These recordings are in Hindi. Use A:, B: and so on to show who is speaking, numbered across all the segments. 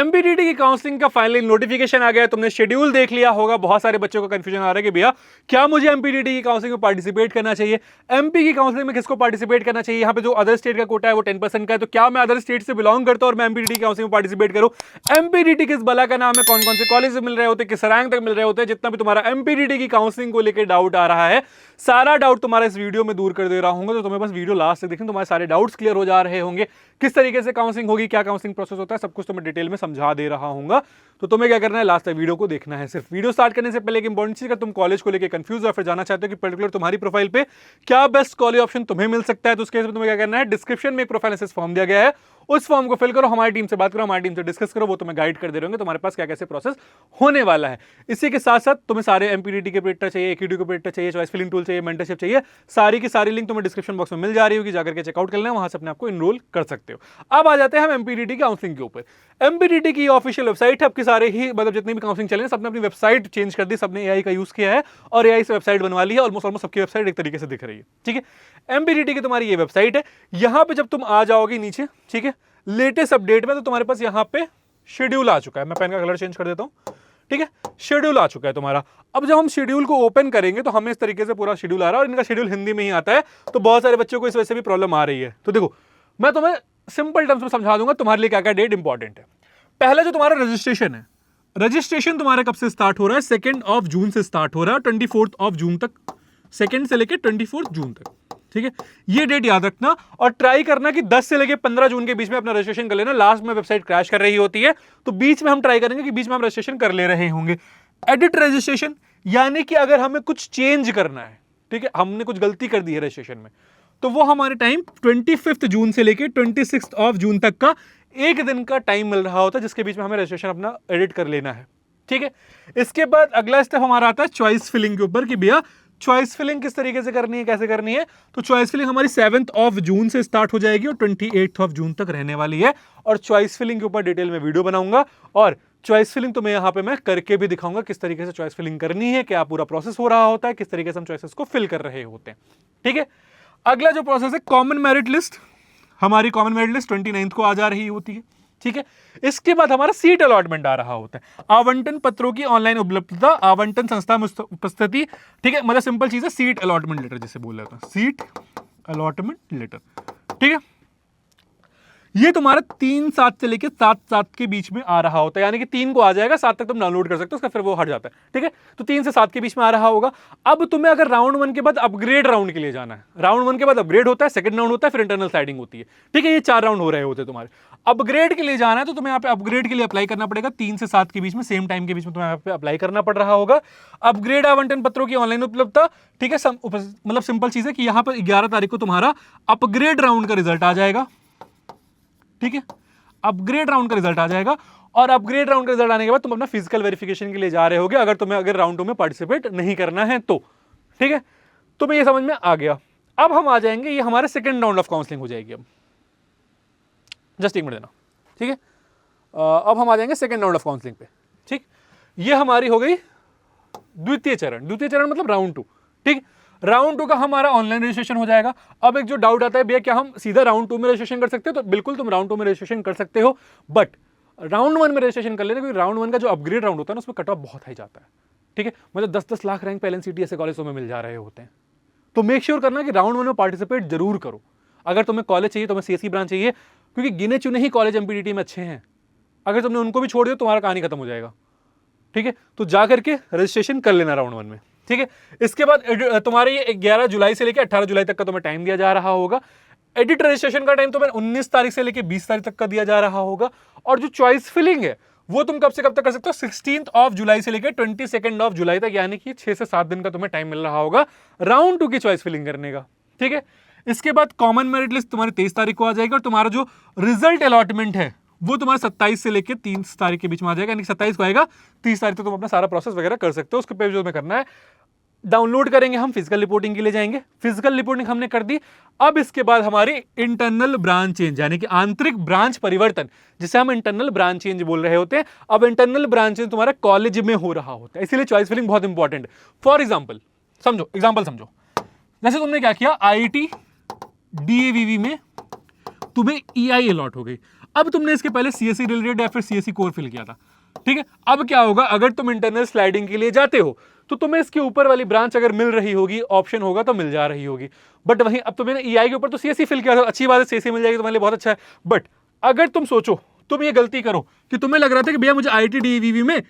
A: एमपीटीटी की काउंसलिंग का फाइनली नोटिफिकेशन आ गया, तुमने शेड्यूल देख लिया होगा। बहुत सारे बच्चों को कंफ्यूजन आ रहा है कि भैया क्या मुझे एमपीटीटी की काउंसलिंग में पार्टिसिपेट करना चाहिए, एमपी की काउंसलिंग में किसको पार्टिसिपेट करना चाहिए, यहाँ पे जो अदर स्टेट का कोटा है वो 10% का है, तो क्या मैं अदर स्टेट से बिलोंग करता हूं और मैं एमपीटीटी की काउंसलिंग में पार्टिसिपेट करूं। एमपीटीटी किस बला का नाम है, कौन कौन से कॉलेज मिल रहे होते, किस रैंक तक मिल रहे होते हैं, जितना भी तुम्हारा एमपीटीटी की काउंसलिंग को लेकर डाउट आ रहा है, सारा डाउट तुम्हारा इस वीडियो में दूर कर दे रहा हूं। तो तुम्हें बस वीडियो लास्ट तक देखना, तुम्हारे सारे डाउट्स क्लियर हो जा रहे होंगे। किस तरीके से काउंसलिंग होगी, क्या काउंसलिंग प्रोसेस होता है, सब कुछ तुम्हें डिटेल में समझा दे रहा हूं। तो तुम्हें क्या करना है, लास्ट तक वीडियो को देखना है। सिर्फ वीडियो स्टार्ट करने से पहले एक इंपॉर्टेंट चीज, अगर तुम कॉलेज को लेकर कंफ्यूज हो फिर जाना चाहते हो कि पर्टिकुलर तुम्हारी प्रोफाइल पे क्या बेस्ट कॉलेज ऑप्शन तुम्हें मिल सकता है, तो उसके लिए तुम्हें क्या करना है, डिस्क्रिप्शन में एक प्रोफाइल एनालिसिस फॉर्म दिया गया है, उस फॉर्म को फिल करो, हमारी टीम से बात करो, हमारी टीम से डिस्कस करो, वो तुम्हें गाइड कर दे रहे होंगे तुम्हारे पास क्या कैसे प्रोसेस होने वाला है। इसी के साथ साथ तुम्हें सारे एमपीटीटी के पेपर चाहिए, एकेडी के पेपर चाहिए, चॉइस फिलिंग टूल चाहिए, मेंटरशिप चाहिए, सारी की सारी लिंक तुम्हें डिस्क्रिप्शन बॉक्स में मिल जा रही होगी, जाकर के चेकआउट कर लेना, वहां से अपने आपको इनरोल कर सकते हो। अब आ जाते हैं हम एमपीटीटी काउंसलिंग के ऊपर। एमपीटीटी की ऑफिशियल वेबसाइट है, आपके सारे ही मतलब जितनी भी काउंसलिंग चले सबने अपनी वेबसाइट चेंज कर दी, सबने एआई का यूज किया है और एआई से वेबसाइट बनवा ली है। ऑलमोस्ट सबकी वेबसाइट एक तरीके से दिख रही है, ठीक है। एमपीटीटी की तुम्हारी ये वेबसाइट है, यहां पे जब तुम आ जाओगे नीचे, ठीक है, लेटेस्ट अपडेट में, तो तुम्हारे पास यहां पे शेड्यूल आ चुका है। मैं पेन का कलर चेंज कर देता हूं, ठीक है, शेड्यूल आ चुका है तुम्हारा। अब जब हम शेड्यूल को ओपन करेंगे तो हमें इस तरीके से पूरा शेड्यूल आ रहा है और इनका शेड्यूल हिंदी में ही आता है, तो बहुत सारे बच्चों को इस वजह से भी प्रॉब्लम आ रही है। तो देखो मैं तुम्हें सिंपल टर्म्स में समझा दूंगा तुम्हारे लिए क्या क्या डेट इंपॉर्टेंट है। पहला जो तुम्हारा रजिस्ट्रेशन है, रजिस्ट्रेशन तुम्हारा कब से स्टार्ट हो रहा है, 2 जून से स्टार्ट हो रहा है, 24 जून तक, 2 से लेकर 24 जून तक, ठीक है। ये डेट याद रखना और ट्राई करना कि 10 से लेकर 15 जून के बीच में अपना रजिस्ट्रेशन कर लेना। लास्ट में वेबसाइट क्रैश कर रही होती है, तो बीच में हम ट्राई करेंगे कि बीच में हम रजिस्ट्रेशन कर ले रहे होंगे। एडिट रजिस्ट्रेशन यानी कि अगर हमें कुछ चेंज करना है, ठीक है, हमने कुछ गलती कर दी है रजिस्ट्रेशन में, तो वो हमारे टाइम 25 जून से लेकर 26 जून तक का एक दिन का टाइम मिल रहा होता है, जिसके बीच में हमें रजिस्ट्रेशन अपना एडिट कर लेना है, ठीक है। इसके बाद अगला स्टेप हमारा आता है चॉइस फिलिंग के ऊपर कि भैया चॉइस फिलिंग किस तरीके से करनी है, कैसे करनी है। तो चॉइस फिलिंग हमारी 7 जून से स्टार्ट हो जाएगी और 28 जून तक रहने वाली है। और चॉइस फिलिंग के ऊपर डिटेल में वीडियो बनाऊंगा और चॉइस फिलिंग तुम्हें यहां पे मैं करके भी दिखाऊंगा किस तरीके से चॉइस फिलिंग करनी है, क्या पूरा प्रोसेस हो रहा होता है, किस तरीके से हम चॉइसेस को फिल कर रहे होते हैं, ठीक है। अगला जो प्रोसेस है कॉमन मेरिट लिस्ट, हमारी कॉमन मेरिट लिस्ट 29 को आ जा रही होती है, ठीक है। इसके बाद हमारा सीट अलॉटमेंट आ रहा होता है, आवंटन पत्रों की ऑनलाइन उपलब्धता, आवंटन संस्था में उपस्थिति, ठीक है, मतलब सिंपल चीज है सीट अलॉटमेंट लेटर जिसे बोल रहे हैं, सीट अलॉटमेंट लेटर, ठीक है। ये तुम्हारा 3/7 से लेकर 7/7 के बीच में आ रहा होता है, यानी कि 3 को आ जाएगा, 7 तक तुम डाउनलोड कर सकते हो, उसका फिर वो हट जाता है, ठीक है। तो 3 से 7 के बीच में आ रहा होगा। अब तुम्हें अगर राउंड 1 के बाद अपग्रेड राउंड के लिए जाना है, राउंड 1 के बाद अपग्रेड होता है, सेकंड राउंड होता है, फिर इंटरनल स्लाइडिंग होती है, ठीक है। ये 4 राउंड हो रहे होते हैं तुम्हारे। अपग्रेड के लिए जाना है तो तुम्हें यहाँ पे अपग्रेड के लिए अप्लाई करना पड़ेगा, 3 से 7 के बीच में, सेम टाइम के बीच में तुम्हें यहाँ पे अप्लाई करना पड़ रहा होगा। अपग्रेड आवंटन पत्रों की ऑनलाइन उपलब्धता, ठीक है, मतलब सिंपल चीज है कि यहाँ पर 11 तारीख को तुम्हारा अपग्रेड राउंड का रिजल्ट आ जाएगा, ठीक है। अपग्रेड राउंड का रिजल्ट आ जाएगा और अपग्रेड राउंड का रिजल्ट आने के बाद तुम अपना फिजिकल वेरिफिकेशन के लिए जा रहे होगे, अगर राउंड 2 में पार्टिसिपेट नहीं करना है तो, ठीक है। तुम्हें ये समझ में आ गया। अब हम आ जाएंगे, ये हमारे सेकंड राउंड ऑफ काउंसलिंग हो जाएगी। अब जस्ट 1 मिनट देना, ठीक है। अब हम आ जाएंगे सेकंड राउंड ऑफ काउंसलिंग पे, ठीक। ये हमारी हो गई द्वितीय चरण, द्वितीय चरण मतलब राउंड 2, ठीक। राउंड 2 का हमारा ऑनलाइन रजिस्ट्रेशन हो जाएगा। अब एक जो डाउट आता है, भैया क्या हम सीधा राउंड 2 में रजिस्ट्रेशन कर सकते हो, तो बिल्कुल तुम राउंड 2 में रजिस्ट्रेशन कर सकते हो, बट राउंड 1 में रजिस्ट्रेशन कर लेना, क्योंकि राउंड 1 का जो अपग्रेड राउंड होता है ना, उसमें कट ऑफ बहुत हाई जाता है, ठीक है। मतलब 10-10 लाख रैंक पे एलएनसीटी ऐसे कॉलेजों में मिल जा रहे होते हैं। तो मेक श्योर करना कि राउंड 1 में पार्टिसिपेट जरूर करो। अगर तुम्हें कॉलेज चाहिए, तुम्हें सीएससी ब्रांच चाहिए, क्योंकि गिने चुने ही कॉलेज एमपीटीटी में अच्छे हैं, अगर तुमने उनको भी छोड़ दिया तुम्हारा कहानी खत्म हो जाएगा, ठीक है। तो जा करके रजिस्ट्रेशन कर लेना राउंड 1 में, ठीक है। इसके बाद तुम्हारे ये 11 जुलाई से लेकर 18 जुलाई तक का तुम्हें टाइम दिया जा रहा होगा। एडिट रजिस्ट्रेशन का टाइम तुम्हें 19 तारीख से लेकर 20 तारीख तक का दिया जा रहा होगा। और जो चॉइस फिलिंग है वो तुम कब से कब तक कर सकते हो, 16 जुलाई से लेकर 22 जुलाई तक, यानी कि 6 से 7 दिन का तुम्हें टाइम मिल रहा होगा राउंड 2 की चॉइस फिलिंग करने का, ठीक है। इसके बाद कॉमन मेरिट लिस्ट तुम्हारी 23 तारीख को आ जाएगी और तुम्हारा जो रिजल्ट अलॉटमेंट है वो तुम्हारा 27 से लेकर 30 तारीख के बीच में आ जाएगा, यानी 27 को आएगा, 30 तारीख तक तुम अपना सारा प्रोसेस वगैरह कर सकते हो। उसके पे जो हमें करना है, डाउनलोड करेंगे, हम फिजिकल रिपोर्टिंग के लिए जाएंगे, फिजिकल रिपोर्टिंग हमने कर दी। अब इसके बाद हमारी इंटरनल ब्रांच चेंज, यानी कि आंतरिक ब्रांच परिवर्तन, जिसे हम इंटरनल ब्रांच चेंज बोल रहे होते हैं। अब इंटरनल ब्रांच चेंज तुम्हारा कॉलेज में हो रहा होता है, इसीलिए चॉइस फिलिंग बहुत इंपॉर्टेंट है। फॉर एग्जाम्पल समझो, जैसे तुमने क्या किया, आईआईटी डीएवीवी में तुम्हें ईआई अलॉट हो गई। अब तुमने इसके पहले सीएससी रिलेटेड या फिर सीएससी कोर फिल किया था, ठीक है। अब क्या होगा, अगर तुम इंटरनल स्लाइडिंग के लिए जाते हो तो तुम्हें इसके ऊपर वाली ब्रांच अगर मिल रही होगी, ऑप्शन होगा तो मिल जा रही होगी। बट वहीं अब तुमने ईआई के ऊपर तो सीएससी फिल किया था, अच्छी बात है, सीएससी मिल जाएगी तुम्हारे लिए, बहुत अच्छा है। बट अगर तुम सोचो, तुम ये गलती करो कि तुम्हें लग रहा था कि भैया मुझे आईटी डीईवी में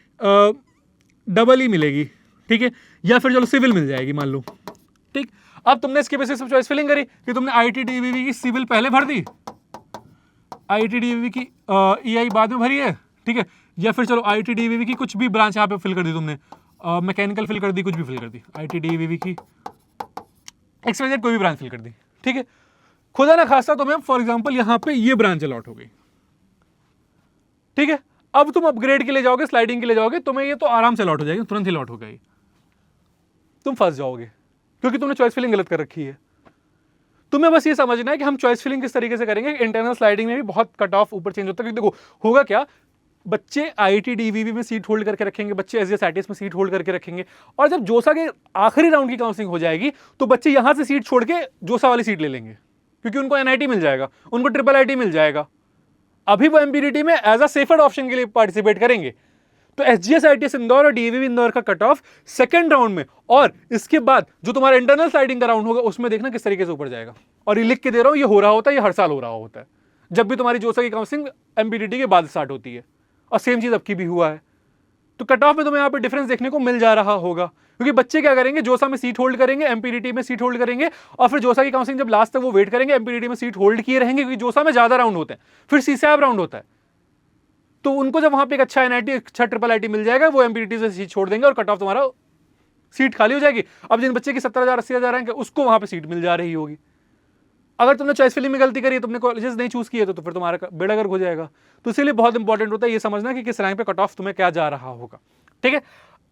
A: डबल ही मिलेगी, ठीक है, या फिर चलो सिविल मिल जाएगी मान लो, ठीक। अब तुमने इसके बेसिस पर चॉइस फिलिंग करी कि तुमने आईटी डीईवी की सिविल पहले भर दी, आईटी डीईवी की ईआई बाद में भरी है, ठीक है, या फिर चलो आईटी डीईवी की कुछ भी ब्रांच यहाँ पे फिल कर दी तुमने, मैकेनिकल फिल कर दी, कुछ भी फिल कर दी, आईटी डीईवी की एक्सवाइजेड कोई भी ब्रांच फिल कर दी, ठीक है। खुदा ना खास्ता तुम्हें फॉर एग्जांपल यहाँ पे ये ब्रांच अलॉट हो गई, ठीक है। अब तुम अपग्रेड के लिए जाओगे, स्लाइडिंग के लिए जाओगे, तुम्हें ये तो आराम से अलॉट हो जाएगी, तुरंत ही अलॉट हो गई, तुम फंस जाओगे क्योंकि तुमने चॉइस फिलिंग गलत कर रखी है। तुम्हें बस ये समझना है कि हम चॉइस फिलिंग किस तरीके से करेंगे। इंटरनल स्लाइडिंग में भी बहुत कट ऑफ ऊपर चेंज होता है, क्योंकि देखो होगा क्या, बच्चे आईटी डीवीवी में सीट होल्ड करके रखेंगे, बच्चे एसजीएसआईटीएस में सीट होल्ड करके रखेंगे, और जब जोसा के आखिरी राउंड की काउंसलिंग हो जाएगी तो बच्चे यहां से सीट छोड़ के जोसा वाली सीट ले लेंगे, क्योंकि उनको एनआईटी मिल जाएगा, उनको ट्रिपल आईटी मिल जाएगा। अभी वो एमपीडीटी में एज अ सेफर ऑप्शन के लिए पार्टिसिपेट करेंगे। तो एसजीएसआईटीएस इंदौर और डीवीवी इंदौर का कट ऑफ सेकंड राउंड में, और इसके बाद जो तुम्हारा इंटरनल स्लाइडिंग का राउंड होगा उसमें देखना किस तरीके से ऊपर जाएगा। और ये लिख के दे रहा हूं, ये हो रहा होता है, ये हर साल हो रहा होता है जब भी तुम्हारी जोसा की काउंसलिंग एमपीडीटी के बाद स्टार्ट होती है, और सेम चीज अब की भी हुआ है। तो कट ऑफ में तुम्हें यहाँ पे डिफरेंस देखने को मिल जा रहा होगा, क्योंकि बच्चे क्या करेंगे, जोसा में सीट होल्ड करेंगे, एमपीडीटी में सीट होल्ड करेंगे, और फिर जोसा की काउंसलिंग जब लास्ट तक वो वेट करेंगे, एमपीडीटी में सीट होल्ड किए रहेंगे, क्योंकि जोसा में ज्यादा राउंड होते हैं, फिर सीसैब राउंड होता है। तो उनको जब वहां पे एक अच्छा एनआईटी, अच्छा ट्रिपल आईटी मिल जाएगा, वो एमपीडीटी से सीट छोड़ देंगे और कट ऑफ तुम्हारा सीट खाली हो जाएगी। अब जिन बच्चे की 70,000 80,000 रैंक है उसको वहां पे सीट मिल जा रही होगी। अगर तुमने चॉइस फिलिंग में गलती करी है, तुमने कॉलेजेस नहीं चूज किए, तो फिर तुम्हारा बेड़ा गर्क हो जाएगा। तो इसीलिए बहुत इंपॉर्टेंट होता है ये समझना कि किस रैंक पे कट ऑफ तुम्हें क्या जा रहा होगा, ठीक है।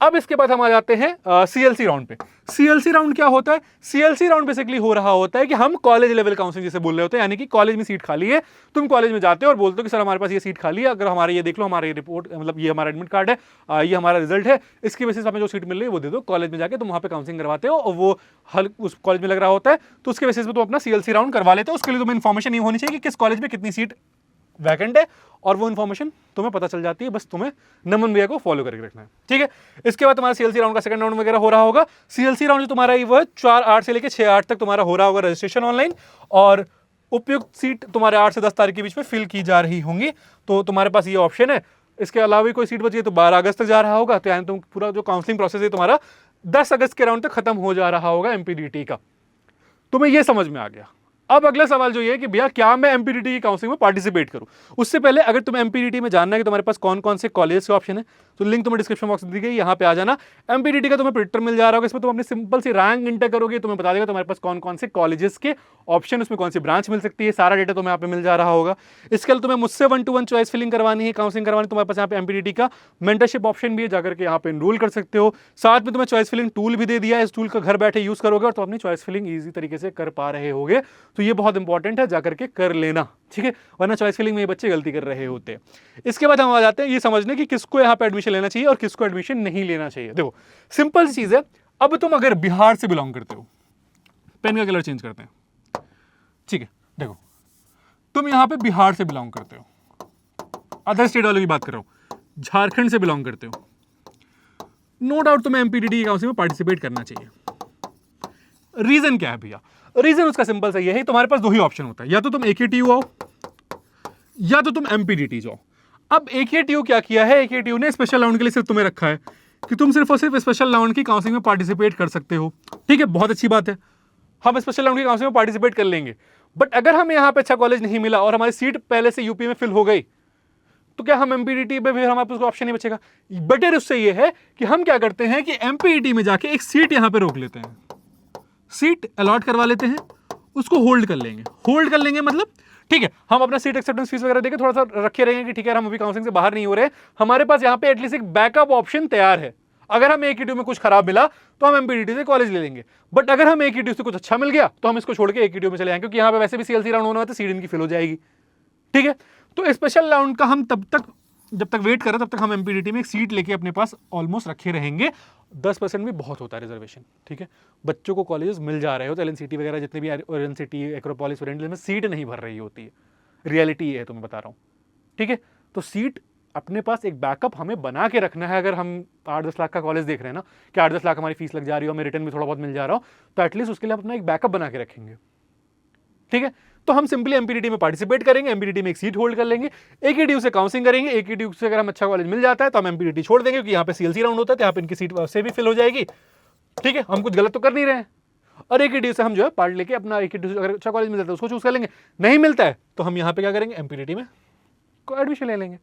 A: अब इसके बाद हम आ जाते हैं सीएलसी राउंड पे। सीएलसी राउंड क्या होता है? सीएलसी राउंड बेसिकली हो रहा होता है कि हम कॉलेज लेवल काउंसलिंग जिसे बोल रहे होते हैं, यानी कि कॉलेज में सीट खाली है, तुम कॉलेज में जाते हो और बोलते हो कि सर हमारे पास ये सीट खाली है, अगर हमारे ये देख लो, हमारा ये रिपोर्ट, मतलब ये हमारा एडमिट कार्ड है, ये हमारा रिजल्ट है, इसकी वजह से हमें जो सीट मिल रही है वो दे दो। कॉलेज में जाके तुम वहाँ पे काउंसलिंग करवाते हो और वो हल उस कॉलेज में लग रहा होता है, तो उसके बेसिस पे तुम अपना सीएलसी राउंड करवा लेते हो। उसके लिए तुम्हें इन्फॉर्मेशन ये होनी चाहिए कि किस कॉलेज में कितनी सीट वैकेंट है, और वो इन्फॉर्मेशन तुम्हें पता चल जाती है, बस तुम्हें नमन भैया को फॉलो करके रखना है, ठीक है। इसके बाद तुम्हारा सीएलसी राउंड का सेकंड राउंड वगैरह हो रहा होगा। सीएलसी राउंड जो तुम्हारा वो 4/8 से लेकर 6/8 तक तुम्हारा हो रहा होगा रजिस्ट्रेशन ऑनलाइन, और उपयुक्त सीट तुम्हारे 8 से 10 तारीख के बीच में फिल की जा रही होंगी। तो तुम्हारे पास ये ऑप्शन है। इसके अलावा भी कोई सीट बची है तो 12 अगस्त तक जा रहा होगा, तो यानी तुम पूरा जो काउंसलिंग प्रोसेस है तुम्हारा 10 अगस्त के राउंड तक खत्म हो जा रहा होगा एमपीडीटी का। तुम्हें यह समझ में आ गया। अब अगला सवाल जो ये है कि भैया क्या मैं एमपीडीटी की काउंसलिंग में पार्टिसिपेट करूं? उससे पहले अगर तुम्हें एमपीडीटी में जानना है कि तुम्हारे पास कौन कौन से कॉलेज के ऑप्शन है, तो लिंक तुम्हें डिस्क्रिप्शन बॉक्स में दी गई, यहाँ पे आ जाना। एमपीडीटी का तुम्हें प्रिंटर मिल जा रहा होगा, इसमें तुम अपनी सिंपल सी रैंक इंटर करोगे, तुम्हें बता देगा तुम्हारे पास कौन कौन से कॉलेजेस के ऑप्शन, उसमें कौन सी ब्रांच मिल सकती है, सारा डेटा तुम्हें यहाँ पे मिल जा रहा होगा। इसके लिए तुम्हें मुझसे 1-to-1 चॉइस फिलिंग करवानी है, काउंसलिंग करवानी, तुम्हारे पास यहाँ पे एमपीडीटी का मेंटरशिप ऑप्शन भी है, जाकर के यहाँ पे एनरोल कर सकते हो। साथ में तुम्हें चॉइस फिलिंग टूल भी दे दिया है, इस टूल का घर बैठे यूज करोगे और तुम अपनी चॉइस फिलिंग ईजी तरीके से कर पा रहे होगे। तो ये बहुत इंपॉर्टेंट है, जाकर के कर लेना, ठीक है, वरना चॉइस फिलिंग में बच्चे गलती कर रहे होते हैं। इसके बाद हम आ जाते हैं ये समझने कि किसको यहाँ पे एडमिशन लेना चाहिए और किसको एडमिशन नहीं लेना चाहिए। देखो सिंपल सी चीज है, अब तुम अगर बिहार से बिलोंग करते हो, पेन का कलर चेंज करते हैं, ठीक है, देखो तुम यहां पे बिहार से बिलोंग करते हो, अदर स्टेट वालों की बात कर रहा हूं, झारखंड से बिलोंग करते हो, नो डाउट तुम्हें एमपीडीटी की काउंसलिंग में पार्टिसिपेट करना चाहिए। रीजन क्या है भैया? रीजन उसका सिंपल सा ये है, तुम्हारे पास दो ही ऑप्शन होता है, या तो तुम एकेटीयू आओ या तो तुम एमपीडीटी जाओ। अब एकेटीयू क्या किया है, एकेटीयू ने स्पेशल राउंड के लिए सिर्फ तुम्हें रखा है कि तुम सिर्फ और सिर्फ स्पेशल राउंड की काउंसलिंग में पार्टिसिपेट कर सकते हो, ठीक है, बहुत अच्छी बात है, हम स्पेशल राउंड की काउंसलिंग में पार्टिसिपेट कर लेंगे। बट अगर हमें यहाँ पे अच्छा कॉलेज नहीं मिला और हमारी सीट पहले से यूपी में फिल हो गई, तो क्या हम एमपीडीटी में भी हमारे पास ऑप्शन नहीं बचेगा? बेटर उससे ये है कि हम क्या करते हैं कि एमपीडीटी में जाके एक सीट यहाँ पे रोक लेते हैं, सीट अलॉट करवा लेते हैं, उसको होल्ड कर लेंगे। होल्ड कर लेंगे मतलब ठीक है, हम अपना सीट एक्सेप्टेंस फीस वगैरह देके थोड़ा सा रखे रहेंगे कि ठीक है हम अभी काउंसलिंग से बाहर नहीं हो रहे, हमारे पास यहाँ पे एटलीस्ट एक बैकअप ऑप्शन तैयार है। अगर हम एकेटीयू में कुछ खराब मिला तो हम एमपीडीटी से कॉलेज ले लेंगे, बट अगर हम एकेटीयू से कुछ अच्छा मिल गया तो हम इसको छोड़ के एकेटीयू में चले जाएंगे, क्योंकि यहाँ पे वैसे भी सीएलसी राउंड होना है तो सीट इनकी फिल हो जाएगी, ठीक है। तो स्पेशल राउंड का हम तब तक जब तक वेट करें तब तक हम एमपीडीटी में एक सीट लेके अपने पास ऑलमोस्ट रखे रहेंगे। 10% भी बहुत होता है रिजर्वेशन, ठीक है, बच्चों को कॉलेजेस मिल जा रहे हो तो एलएनसीटी वगैरह जितने भी एलएनसीटी एक्रोपोलिस ओरिएंटल में सीट नहीं भर रही होती है, रियलिटी ये है, तुम्हें बता रहा हूँ, ठीक है, तो सीट अपने पास एक बैकअप हमें बना के रखना है। अगर हम 8-10 लाख का कॉलेज देख रहे हैं ना कि 8-10 लाख हमारी फीस लग जा रही हो, हमें रिटर्न भी थोड़ा बहुत मिल जा रहा हो, तो एटलीस्ट उसके लिए हम अपना एक बैकअप बना के रखेंगे। ठीक है, तो हम सिंपली एमपीटीटी में पार्टिसिपेट करेंगे, एमपीटीटी में एक सीट होल्ड कर लेंगे, एकेडीयू से काउंसलिंग करेंगे, एकेडीयू से अगर हम अच्छा कॉलेज मिल जाता है तो हम एमपीटीटी छोड़ देंगे, क्योंकि यहाँ पे सीएलसी राउंड होता है, तो यहाँ पे इनकी सीट से भी फिल हो जाएगी। ठीक है, हम कुछ गलत तो कर नहीं रहे हैं। और एकेडीयू से हम जो है पार्ट लेके अपना एकेडीयू अगर अच्छा कॉलेज मिल जाता है उसको चूज कर लेंगे, नहीं मिलता है तो हम यहाँ पे क्या करेंगे, एमपीटीटी में को एडमिशन ले लेंगे।